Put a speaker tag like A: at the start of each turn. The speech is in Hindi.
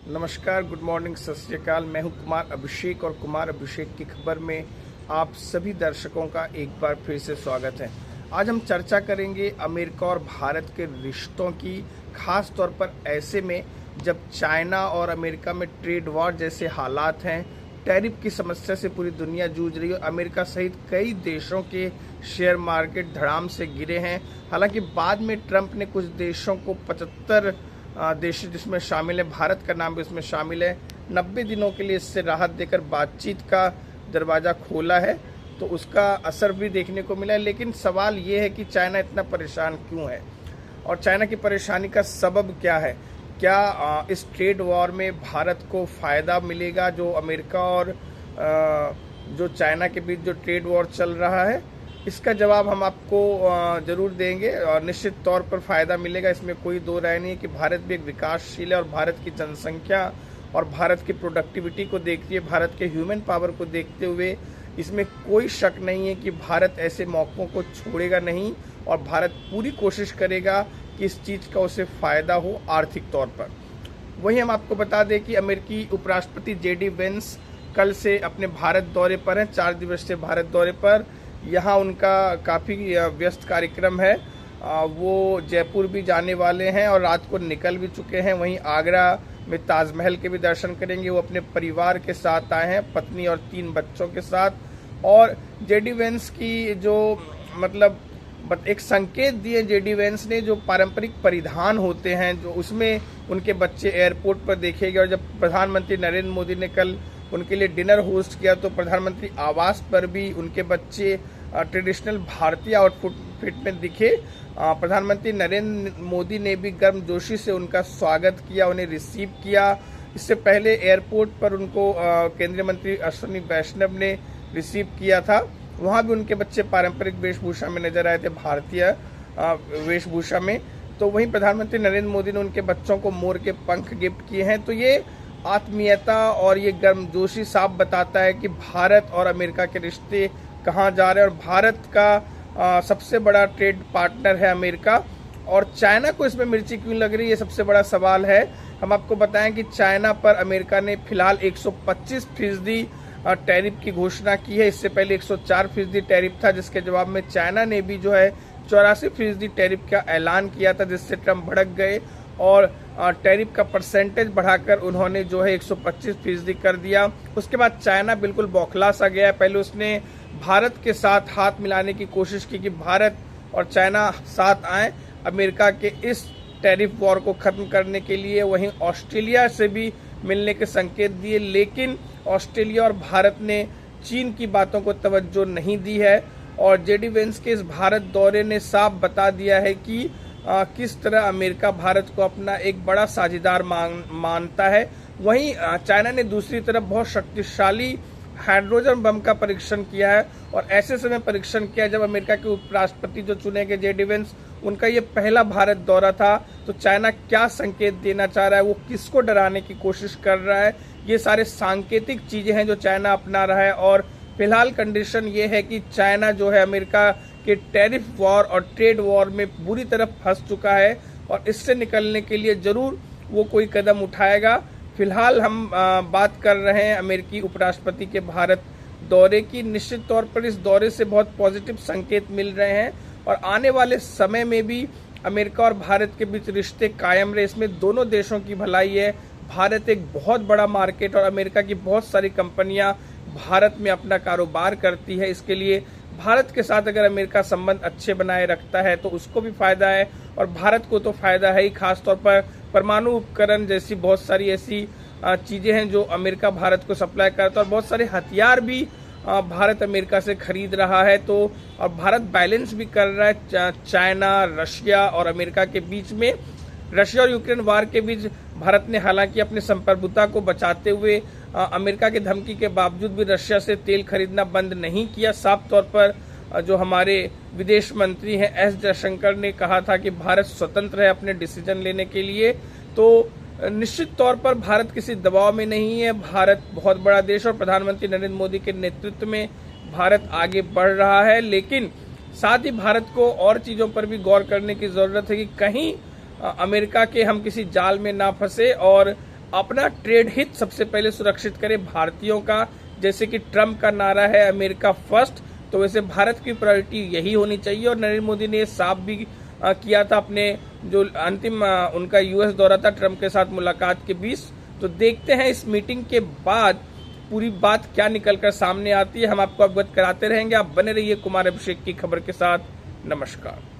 A: नमस्कार, गुड मॉर्निंग, सत श्री अकाल। मैं हूं कुमार अभिषेक और कुमार अभिषेक की खबर में आप सभी दर्शकों का एक बार फिर से स्वागत है। आज हम चर्चा करेंगे अमेरिका और भारत के रिश्तों की, खास तौर पर ऐसे में जब चाइना और अमेरिका में ट्रेड वॉर जैसे हालात हैं, टैरिफ की समस्या से पूरी दुनिया जूझ रही है। अमेरिका सहित कई देशों के शेयर मार्केट धड़ाम से गिरे हैं। हालांकि बाद में ट्रंप ने कुछ देशों को 75 देश जिसमें शामिल है, भारत का नाम भी उसमें शामिल है, 90 दिनों के लिए इससे राहत देकर बातचीत का दरवाज़ा खोला है, तो उसका असर भी देखने को मिला है। लेकिन सवाल ये है कि चाइना इतना परेशान क्यों है और चाइना की परेशानी का सबब क्या है। क्या इस ट्रेड वॉर में भारत को फ़ायदा मिलेगा? जो अमेरिका और जो चाइना के बीच जो ट्रेड वॉर चल रहा है, इसका जवाब हम आपको ज़रूर देंगे और निश्चित तौर पर फ़ायदा मिलेगा, इसमें कोई दो राय नहीं है कि भारत भी एक विकासशील है और भारत की जनसंख्या और भारत की प्रोडक्टिविटी को देखते हुए, भारत के ह्यूमन पावर को देखते हुए इसमें कोई शक नहीं है कि भारत ऐसे मौक़ों को छोड़ेगा नहीं और भारत पूरी कोशिश करेगा कि इस चीज़ का उसे फ़ायदा हो आर्थिक तौर पर। वहीं हम आपको बता दें कि अमेरिकी उपराष्ट्रपति JD वेंस कल से अपने भारत दौरे पर हैं, 4 दिवसीय भारत दौरे पर। यहाँ उनका काफ़ी व्यस्त कार्यक्रम है। वो जयपुर भी जाने वाले हैं और रात को निकल भी चुके हैं। वहीं आगरा में ताजमहल के भी दर्शन करेंगे। वो अपने परिवार के साथ आए हैं, पत्नी और 3 बच्चों के साथ। और JD वेंस की जो एक संकेत दिए JD वेंस ने, जो पारंपरिक परिधान होते हैं, जो उसमें उनके बच्चे एयरपोर्ट पर देखेंगे। और जब प्रधानमंत्री नरेंद्र मोदी ने कल उनके लिए डिनर होस्ट किया तो प्रधानमंत्री आवास पर भी उनके बच्चे ट्रेडिशनल भारतीय आउटफिट में दिखे। प्रधानमंत्री नरेंद्र मोदी ने भी गर्मजोशी से उनका स्वागत किया, उन्हें रिसीव किया। इससे पहले एयरपोर्ट पर उनको केंद्रीय मंत्री अश्विनी वैष्णव ने रिसीव किया था। वहाँ भी उनके बच्चे पारंपरिक वेशभूषा में नजर आए थे, भारतीय वेशभूषा में। तो वहीं प्रधानमंत्री नरेंद्र मोदी ने उनके बच्चों को मोर के पंख गिफ्ट किए हैं। तो ये आत्मीयता और ये गर्मजोशी साफ बताता है कि भारत और अमेरिका के रिश्ते कहाँ जा रहे हैं। और भारत का सबसे बड़ा ट्रेड पार्टनर है अमेरिका, और चाइना को इसमें मिर्ची क्यों लग रही है, ये सबसे बड़ा सवाल है। हम आपको बताएं कि चाइना पर अमेरिका ने फिलहाल 125% टैरिफ की घोषणा की है। इससे पहले 104% टैरिफ था, जिसके जवाब में चाइना ने भी जो है 84% टैरिफ का ऐलान किया था, जिससे ट्रंप भड़क गए और टैरिफ का परसेंटेज बढ़ाकर उन्होंने जो है 125% कर दिया। उसके बाद चाइना बिल्कुल बौखला सा गया। पहले उसने भारत के साथ हाथ मिलाने की कोशिश की कि भारत और चाइना साथ आएं अमेरिका के इस टैरिफ वॉर को ख़त्म करने के लिए। वहीं ऑस्ट्रेलिया से भी मिलने के संकेत दिए, लेकिन ऑस्ट्रेलिया और भारत ने चीन की बातों को तवज्जो नहीं दी है। और JD वेंस के इस भारत दौरे ने साफ बता दिया है कि किस तरह अमेरिका भारत को अपना एक बड़ा साझेदार मानता है। वहीं चाइना ने दूसरी तरफ बहुत शक्तिशाली हाइड्रोजन बम का परीक्षण किया है, और ऐसे समय परीक्षण किया जब अमेरिका के उपराष्ट्रपति जो चुने गए JD वेंस, उनका ये पहला भारत दौरा था। तो चाइना क्या संकेत देना चाह रहा है, वो किसको डराने की कोशिश कर रहा है, ये सारे सांकेतिक चीज़ें हैं जो चाइना अपना रहा है। और फिलहाल कंडीशन ये है कि चाइना जो है अमेरिका के टैरिफ वॉर और ट्रेड वॉर में बुरी तरह फंस चुका है, और इससे निकलने के लिए ज़रूर वो कोई कदम उठाएगा। फिलहाल हम बात कर रहे हैं अमेरिकी उपराष्ट्रपति के भारत दौरे की। निश्चित तौर पर इस दौरे से बहुत पॉजिटिव संकेत मिल रहे हैं, और आने वाले समय में भी अमेरिका और भारत के बीच रिश्ते कायम रहे, इसमें दोनों देशों की भलाई है। भारत एक बहुत बड़ा मार्केट और अमेरिका की बहुत सारी कंपनियां भारत में अपना कारोबार करती है। इसके लिए भारत के साथ अगर अमेरिका संबंध अच्छे बनाए रखता है तो उसको भी फायदा है, और भारत को तो फायदा है ही। खासतौर पर परमाणु उपकरण जैसी बहुत सारी ऐसी चीज़ें हैं जो अमेरिका भारत को सप्लाई करता है, और बहुत सारे हथियार भी भारत अमेरिका से खरीद रहा है। तो और भारत बैलेंस भी कर रहा है चाइना, रशिया और अमेरिका के बीच में। रशिया और यूक्रेन वार के बीच भारत ने हालांकि अपनी संप्रभुता को बचाते हुए अमेरिका की धमकी के बावजूद भी रशिया से तेल खरीदना बंद नहीं किया। साफ तौर पर जो हमारे विदेश मंत्री हैं S जयशंकर ने कहा था कि भारत स्वतंत्र है अपने डिसीजन लेने के लिए। तो निश्चित तौर पर भारत किसी दबाव में नहीं है। भारत बहुत बड़ा देश, और प्रधानमंत्री नरेंद्र मोदी के नेतृत्व में भारत आगे बढ़ रहा है। लेकिन साथ ही भारत को और चीज़ों पर भी गौर करने की ज़रूरत है कि कहीं अमेरिका के हम किसी जाल में ना फंसे और अपना ट्रेड हित सबसे पहले सुरक्षित करें भारतीयों का। जैसे कि ट्रम्प का नारा है अमेरिका फर्स्ट, तो वैसे भारत की प्रायोरिटी यही होनी चाहिए। और नरेंद्र मोदी ने साफ भी किया था अपने जो अंतिम उनका यूएस दौरा था ट्रम्प के साथ मुलाकात के बीच। तो देखते हैं इस मीटिंग के बाद पूरी बात क्या निकलकर सामने आती है, हम आपको अवगत कराते रहेंगे। आप बने रहिए कुमार अभिषेक की खबर के साथ। नमस्कार।